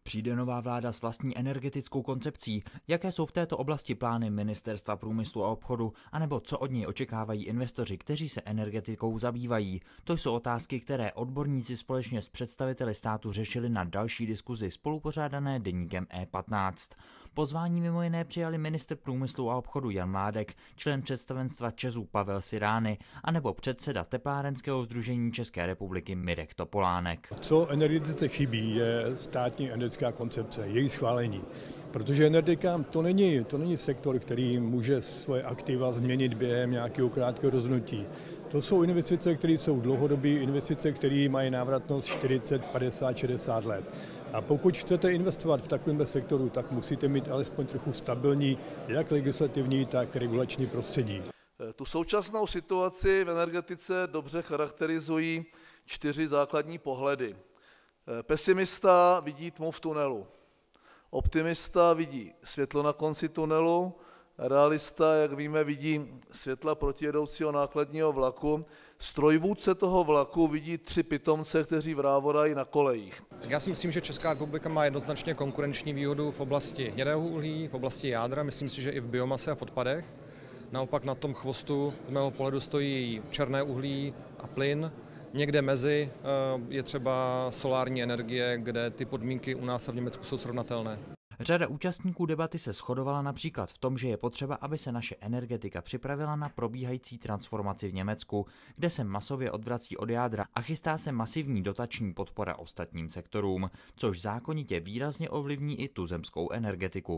Přijde nová vláda s vlastní energetickou koncepcí? Jaké jsou v této oblasti plány Ministerstva průmyslu a obchodu, anebo co od něj očekávají investoři, kteří se energetikou zabývají? To jsou otázky, které odborníci společně s představiteli státu řešili na další diskuzi spolupořádané deníkem E15. Pozvání mimo jiné přijali ministr průmyslu a obchodu Jan Mládek, člen představenstva ČEZu Pavel Sirány, anebo předseda Teplárenského sdružení České republiky Mirek Topolánek. Co energetice chybí, je státní energetická koncepce, její schválení. Protože energetika to není sektor, který může svoje aktiva změnit během nějakého krátkého rozhodnutí. To jsou investice, které jsou dlouhodobé investice, které mají návratnost 40, 50, 60 let. A pokud chcete investovat v takovémhle sektoru, tak musíte mít alespoň trochu stabilní, jak legislativní, tak regulační prostředí. Tu současnou situaci v energetice dobře charakterizují 4 základní pohledy. Pesimista vidí tmu v tunelu, optimista vidí světlo na konci tunelu, realista, jak víme, vidí světla protijedoucího nákladního vlaku, strojvůdce toho vlaku vidí 3 pitomce, kteří vrávorají na kolejích. Já si myslím, že Česká republika má jednoznačně konkurenční výhodu v oblasti hnědého uhlí, v oblasti jádra, myslím si, že i v biomase a v odpadech. Naopak na tom chvostu z mého pohledu stojí černé uhlí a plyn. Někde mezi je třeba solární energie, kde ty podmínky u nás a v Německu jsou srovnatelné. Řada účastníků debaty se shodovala například v tom, že je potřeba, aby se naše energetika připravila na probíhající transformaci v Německu, kde se masově odvrací od jádra a chystá se masivní dotační podpora ostatním sektorům, což zákonitě výrazně ovlivní i tuzemskou energetiku.